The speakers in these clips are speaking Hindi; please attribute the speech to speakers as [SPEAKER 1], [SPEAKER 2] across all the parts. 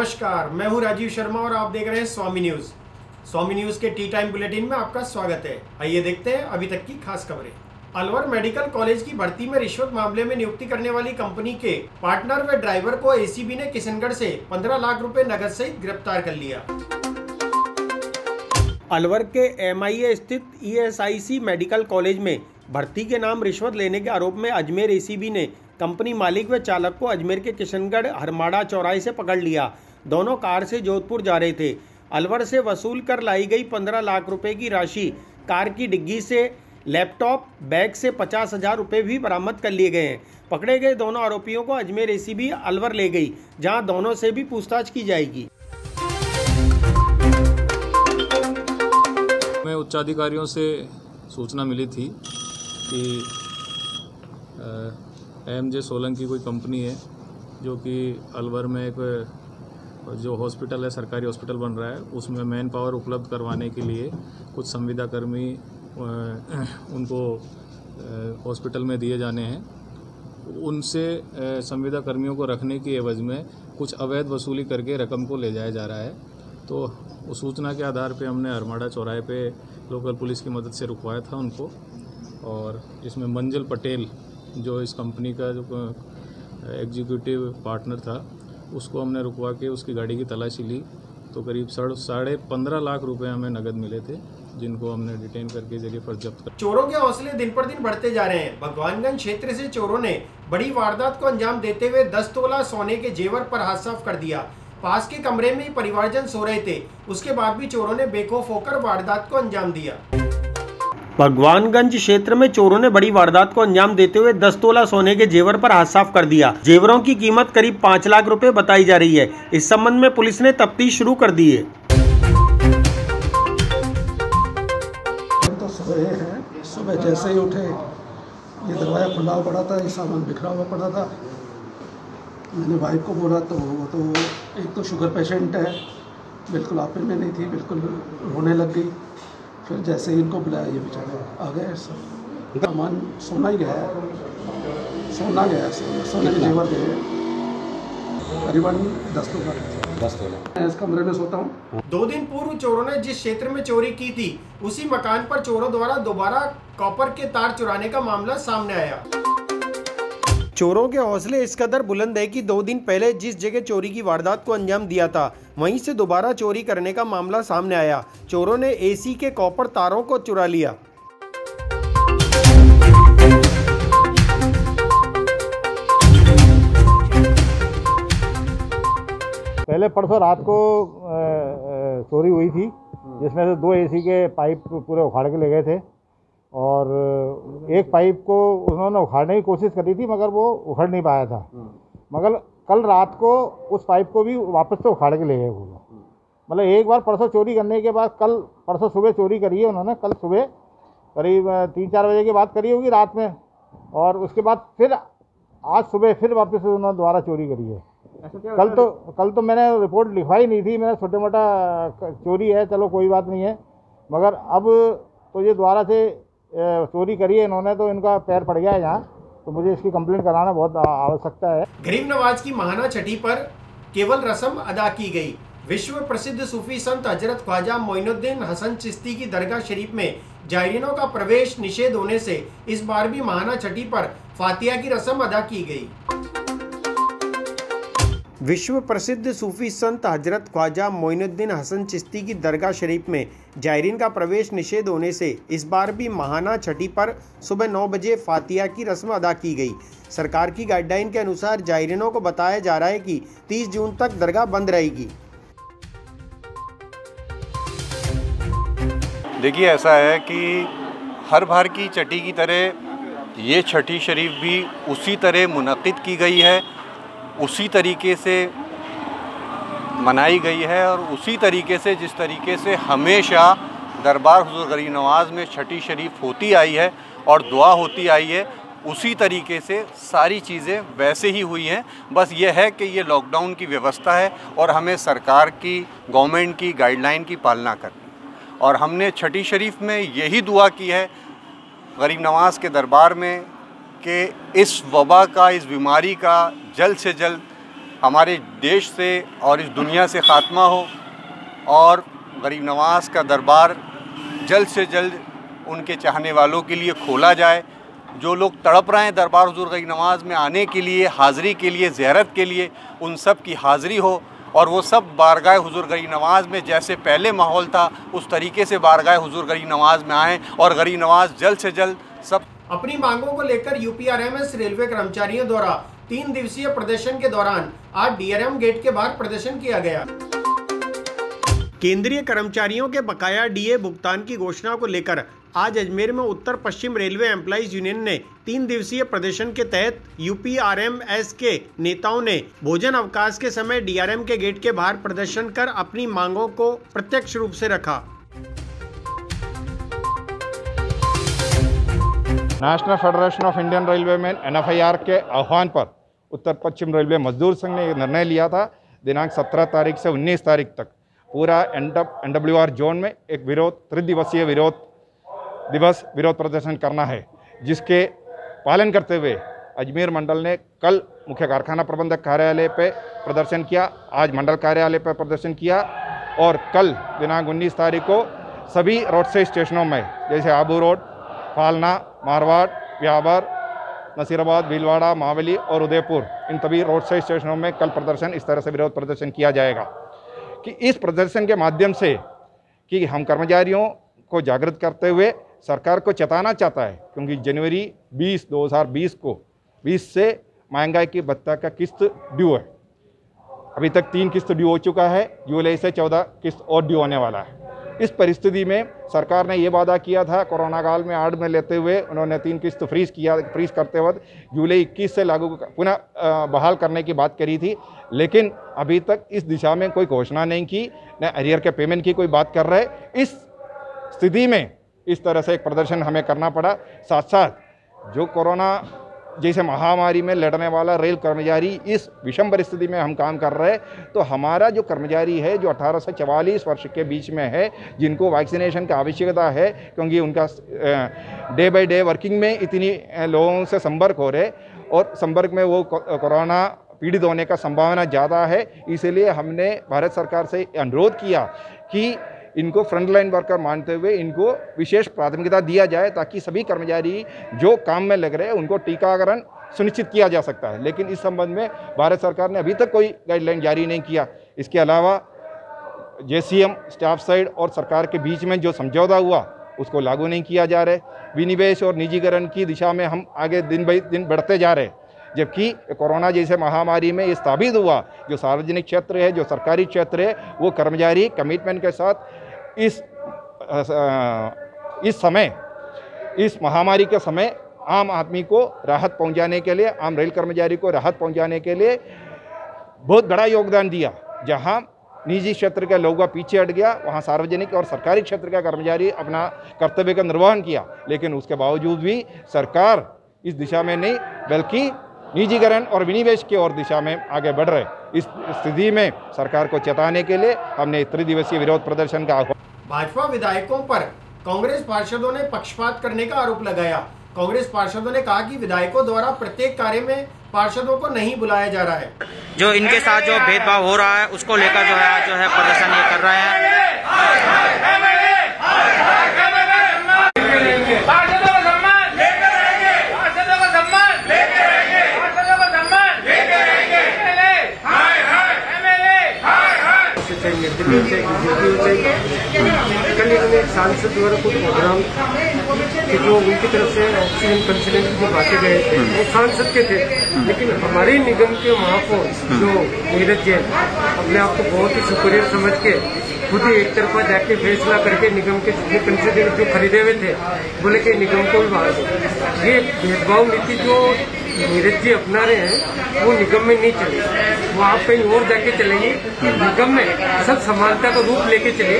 [SPEAKER 1] नमस्कार, मैं हूं राजीव शर्मा और आप देख रहे हैं स्वामी न्यूज। स्वामी न्यूज के टी टाइम बुलेटिन में आपका स्वागत है। आइए देखते हैं अभी तक की खास खबरें। अलवर मेडिकल कॉलेज की भर्ती में रिश्वत मामले में नियुक्ति करने वाली कंपनी के पार्टनर व ड्राइवर को एसीबी ने किशनगढ़ से 15 लाख रुपए नगद सहित गिरफ्तार कर लिया। अलवर के MIA स्थित ESIC मेडिकल कॉलेज में भर्ती के नाम रिश्वत लेने के आरोप में अजमेर एसीबी ने कंपनी मालिक व चालक को अजमेर के किशनगढ़ हरमाड़ा चौराहे से पकड़ लिया। दोनों कार से जोधपुर जा रहे थे। अलवर से वसूल कर लाई गई 15 लाख रुपए की राशि, कार की डिग्गी से लैपटॉप, बैग से 50,000 रुपये भी बरामद कर लिए गए हैं। पकड़े गए दोनों आरोपियों को अजमेर एसीबी अलवर ले गई, जहां दोनों से भी पूछताछ की जाएगी।
[SPEAKER 2] मैं उच्चाधिकारियों से सूचना मिली थी कि AMJ सोलंकी की कोई कंपनी है जो कि अलवर में एक जो हॉस्पिटल है, सरकारी हॉस्पिटल बन रहा है, उसमें मैन पावर उपलब्ध करवाने के लिए कुछ संविदा कर्मी उनको हॉस्पिटल में दिए जाने हैं। उनसे संविदा कर्मियों को रखने की एवज में कुछ अवैध वसूली करके रकम को ले जाया जा रहा है। तो उस सूचना के आधार पे हमने हरमाड़ा चौराहे पे लोकल पुलिस की मदद से रुकवाया था उनको, और इसमें मंजिल पटेल जो इस कंपनी का जो एग्जीक्यूटिव पार्टनर था, उसको हमने रुकवा के उसकी गाड़ी की तलाशी ली। तो करीब 15.5 लाख रुपए हमें नगद मिले थे, जिनको हमने डिटेन करके जगह पर जब्त कर।
[SPEAKER 1] चोरों के हौसले दिन पर दिन बढ़ते जा रहे हैं। भगवानगंज क्षेत्र से चोरों ने बड़ी वारदात को अंजाम देते हुए 10 तोला सोने के जेवर पर हाथ साफ कर दिया। पास के कमरे में ही परिवारजन सो रहे थे, उसके बाद भी चोरों ने बेखौफ होकर वारदात को अंजाम दिया। भगवानगंज क्षेत्र में चोरों ने बड़ी वारदात को अंजाम देते हुए 10 तोला सोने के जेवर पर हाथ साफ कर दिया। जेवरों की कीमत करीब 5 लाख रुपए बताई जा रही है। इस संबंध में पुलिस ने तफ्तीश शुरू कर दी है।
[SPEAKER 3] तो सुबह जैसे ही उठे, ये दरवाजा खुला हुआ पड़ा था, ये सामान बिखरा हुआ पड़ा था। मैंने वाइफ को बोला तो वो तो एक तो शुगर पेशेंट है, बिल्कुल आपे में नहीं थी, बिल्कुल रोने लग गई। फिर जैसे ही इनको बुलाया, ये बेचारे आ गए। सब सामान सोना ही गया, सोना गया, सोने के जेवर गए, करीबन 10 तोला। इस कमरे में सोता हूँ।
[SPEAKER 1] 2 दिन पूर्व चोरों ने जिस क्षेत्र में चोरी की थी, उसी मकान पर चोरों द्वारा दोबारा कॉपर के तार चुराने का मामला सामने आया। चोरों के हौसले इस कदर बुलंद है कि 2 दिन पहले जिस जगह चोरी की वारदात को अंजाम दिया था, वहीं से दोबारा चोरी करने का मामला सामने आया। चोरों ने AC के कॉपर तारों को चुरा लिया।
[SPEAKER 4] पहले परसों रात को चोरी हुई थी, जिसमें से 2 AC के पाइप पूरे उखाड़ के ले गए थे, और एक पाइप को उन्होंने उखाड़ने की कोशिश करी थी, मगर वो उखड़ नहीं पाया था। मगर कल रात को उस पाइप को भी वापस से उखाड़ के ले गए वो। मतलब एक बार परसों चोरी करने के बाद परसों सुबह चोरी करी है उन्होंने। कल सुबह करीब 3-4 बजे के बाद करी होगी रात में, और उसके बाद फिर आज सुबह फिर वापस उन्होंने दोबारा चोरी करी है। कल तो मैंने रिपोर्ट लिखवाई नहीं थी, मैंने छोटे मोटा चोरी है, चलो कोई बात नहीं है। मगर अब तो ये दोबारा से चोरी करी है इन्होंने, तो इनका पैर पड़ गया है यहाँ, तो मुझे इसकी कंप्लेंट कराना बहुत आवश्यकता है। गरीब
[SPEAKER 1] नवाज की महाना छठी पर केवल रस्म अदा की गई। विश्व प्रसिद्ध सूफी संत हजरत ख्वाजा मोइनुद्दीन हसन चिश्ती की दरगाह शरीफ में जायरीनों का प्रवेश निषेध होने से इस बार भी महाना छठी पर फातिहा की रस्म अदा की गई। विश्व प्रसिद्ध सूफी संत हजरत ख्वाजा मोइनुद्दीन हसन चिश्ती की दरगाह शरीफ में जायरीन का प्रवेश निषेध होने से इस बार भी महाना छठी पर सुबह 9 बजे फातिहा की रस्म अदा की गई। सरकार की गाइडलाइन के अनुसार जायरीनों को बताया जा रहा है कि 30 जून तक दरगाह बंद रहेगी।
[SPEAKER 5] देखिए, ऐसा है कि हर बार की छठी की तरह ये छठी शरीफ भी उसी तरह मुनक़िद की गई है, उसी तरीके से मनाई गई है, और उसी तरीके से जिस तरीके से हमेशा दरबार हुज़ूर गरीब नवाज़ में छठी शरीफ होती आई है और दुआ होती आई है, उसी तरीके से सारी चीज़ें वैसे ही हुई हैं। बस ये है कि ये लॉकडाउन की व्यवस्था है और हमें सरकार की, गवर्नमेंट की गाइडलाइन की पालना करनी। और हमने छठी शरीफ में यही दुआ की है गरीब नवाज़ के दरबार में कि इस वबा का, इस बीमारी का जल्द से जल्द हमारे देश से और इस दुनिया से ख़ात्मा हो और गरीब नवाज़ का दरबार जल्द से जल्द उनके चाहने वालों के लिए खोला जाए। जो लोग तड़प रहे हैं दरबार हुज़ूर गरीब नवाज़ में आने के लिए, हाज़िरी के लिए, ज़ियारत के लिए, उन सब की हाज़िरी हो और वो सब बारगाह हुज़ूर गरीब नवाज़ में जैसे पहले माहौल था उस तरीके से बारगाह हुज़ूर गरीब नवाज़ में आएँ और गरीब नवाज़ जल्द से जल्द सब
[SPEAKER 1] अपनी मांगों को लेकर यूपीआरएमएस रेलवे कर्मचारियों द्वारा 3 दिवसीय प्रदर्शन के दौरान आज डीआरएम गेट के बाहर प्रदर्शन किया गया। केंद्रीय कर्मचारियों के बकाया डीए भुगतान की घोषणा को लेकर आज अजमेर में उत्तर पश्चिम रेलवे एम्प्लॉइज यूनियन ने 3 दिवसीय प्रदर्शन के तहत यूपीआरएमएस के नेताओं ने भोजन अवकाश के समय डीआरएम के गेट के बाहर प्रदर्शन कर अपनी मांगों को प्रत्यक्ष रूप से रखा।
[SPEAKER 4] National federation of Indian railway में NFIR के आह्वान पर उत्तर पश्चिम रेलवे मजदूर संघ ने निर्णय लिया था दिनांक 17 तारीख से 19 तारीख तक पूरा NWR जोन में एक त्रिदिवसीय विरोध प्रदर्शन करना है, जिसके पालन करते हुए अजमेर मंडल ने कल मुख्य कारखाना प्रबंधक कार्यालय पे प्रदर्शन किया, आज मंडल कार्यालय पर प्रदर्शन किया और कल दिनांक 19 तारीख को सभी रोड से स्टेशनों में जैसे आबू रोड, फालना, मारवाड़, व्यावर, नसीराबाद, भीलवाड़ा, मावली और उदयपुर, इन सभी रोड से स्टेशनों में कल प्रदर्शन इस तरह से विरोध प्रदर्शन किया जाएगा कि इस प्रदर्शन के माध्यम से कि हम कर्मचारियों को जागृत करते हुए सरकार को चेताना चाहता है, क्योंकि जनवरी 2020 को 20 से महंगाई की भत्ता का किस्त ड्यू है। अभी तक 3 किस्त ड्यू हो चुका है, जुलाई से 14 किस्त और ड्यू होने वाला है। इस परिस्थिति में सरकार ने ये वादा किया था, कोरोना काल में आड़ में लेते हुए उन्होंने 3 किस्त फ्रीज करते वक्त जुलाई 21 से लागू पुनः बहाल करने की बात करी थी, लेकिन अभी तक इस दिशा में कोई घोषणा नहीं की, न अरियर के पेमेंट की कोई बात कर रहे। इस स्थिति में इस तरह से एक प्रदर्शन हमें करना पड़ा। साथ साथ जो कोरोना जैसे महामारी में लड़ने वाला रेल कर्मचारी इस विषम परिस्थिति में हम काम कर रहे हैं, तो हमारा जो कर्मचारी है जो 18 से 44 वर्ष के बीच में है, जिनको वैक्सीनेशन की आवश्यकता है, क्योंकि उनका डे बाय डे वर्किंग में इतनी लोगों से संपर्क हो रहे और संपर्क में वो कोरोना पीड़ित होने का संभावना ज़्यादा है। इसलिए हमने भारत सरकार से अनुरोध किया कि इनको फ्रंटलाइन वर्कर मानते हुए इनको विशेष प्राथमिकता दिया जाए, ताकि सभी कर्मचारी जो काम में लग रहे हैं उनको टीकाकरण सुनिश्चित किया जा सकता है। लेकिन इस संबंध में भारत सरकार ने अभी तक कोई गाइडलाइन जारी नहीं किया। इसके अलावा JCM स्टाफ साइड और सरकार के बीच में जो समझौता हुआ उसको लागू नहीं किया जा रहा। विनिवेश और निजीकरण की दिशा में हम आगे दिन ब दिन बढ़ते जा रहे, जबकि कोरोना जैसे महामारी में ये साबित हुआ जो सार्वजनिक क्षेत्र है, जो सरकारी क्षेत्र है, वो कर्मचारी कमिटमेंट के साथ इस महामारी के समय आम आदमी को राहत पहुंचाने के लिए, आम रेल कर्मचारी को राहत पहुंचाने के लिए बहुत बड़ा योगदान दिया। जहां निजी क्षेत्र के लोगों का पीछे हट गया, वहां सार्वजनिक और सरकारी क्षेत्र का कर्मचारी अपना कर्तव्य का निर्वहन किया, लेकिन उसके बावजूद भी सरकार इस दिशा में नहीं बल्कि निजीकरण और विनिवेश की ओर दिशा में आगे बढ़ रहे। इस स्थिति में सरकार को चेताने के लिए हमने त्रिदिवसीय विरोध प्रदर्शन का आह्वान।
[SPEAKER 1] भाजपा विधायकों पर कांग्रेस पार्षदों ने पक्षपात करने का आरोप लगाया। कांग्रेस पार्षदों ने कहा कि विधायकों द्वारा प्रत्येक कार्य में पार्षदों को नहीं बुलाया जा रहा है।
[SPEAKER 6] जो इनके साथ जो भेदभाव हो रहा है उसको लेकर जो है प्रदर्शन ये कर रहे हैं।
[SPEAKER 7] कल एक सांसद द्वारा कुछ प्रोग्राम कि जो उनकी तरफ से ऑक्सीजन कंसलेंट की जो बातें गए थे वो सांसद के थे, लेकिन हमारे निगम के महापौर जो नीरज जैन अपने आप को बहुत ही सुपीरियर समझ के खुद ही एक तरफा जाके फैसला करके निगम के जितने कंसलेंट जो खरीदे हुए थे बोले कि निगम को भी बाहर। ये भेदभाव नीति जो नीरज जी अपना रहे हैं वो निगम में नहीं चले, वो आप कहीं और जाके चलेंगे। निगम में सब समानता का रूप लेके चले,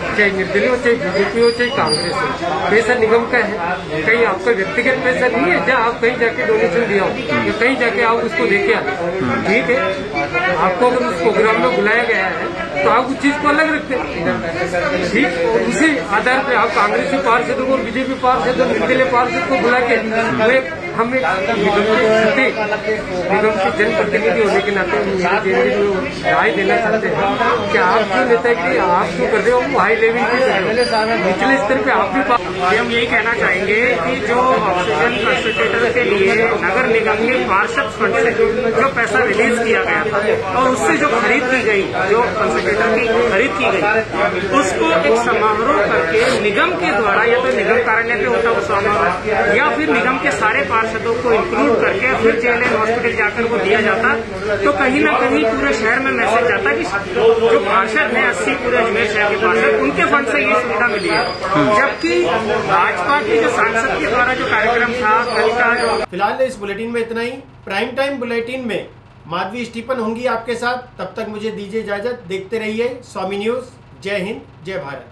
[SPEAKER 7] चाहे निर्दलीय हो, चाहे बीजेपी हो, चाहे कांग्रेस हो। पैसा निगम का है, कहीं आपका व्यक्तिगत पैसा नहीं है जहाँ आप कहीं जाके डोनेशन दिया हो या कहीं जाके आप उसको देके आए। ठीक है, आपको अगर उस प्रोग्राम में बुलाया गया है तो आप उस चीज को अलग रखते हैं, ठीक। उसी आधार पर आप कांग्रेसी पार्षदों को, बीजेपी पार्षद और निर्दलीय पार्षद को बुला के हम एक निगम के जनप्रतिनिधि होने के नाते राय देना चाहते हैं कि आप क्यों नेता कि आप क्यों कर रहे हो, हाई लेवल पे निचले स्तर पे आप भी।
[SPEAKER 8] हम यही कहना चाहेंगे कि जो ऑक्सीजन कंसंट्रेटर के लिए नगर निगम के पार्षद फंड से जो पैसा रिलीज किया गया था और उससे जो खरीद की गई, जो कंसंट्रेटर की खरीद की गई, उसको एक समारोह करके निगम के द्वारा या तो निगम कार्यालय पे होता वो समारोह या फिर निगम के सारे पार्षदों को इंक्लूड करके फिर जेएलएन हॉस्पिटल जाकर वो दिया जाता, तो कहीं न कहीं पूरे शहर में मैसेज जाता कि जो पार्षद है 80 पूरे अजमेर शहर के पार्षद, उनके फंड से ये सुविधा मिली है। जबकि भाजपा के जो सांसद के द्वारा जो कार्यक्रम था कल का जो।
[SPEAKER 1] फिलहाल इस बुलेटिन में इतना ही। प्राइम टाइम बुलेटिन में माधवी स्टीफन होंगी आपके साथ। तब तक मुझे दीजिए इजाजत। देखते रहिए स्वामी न्यूज। जय हिंद, जय भारत।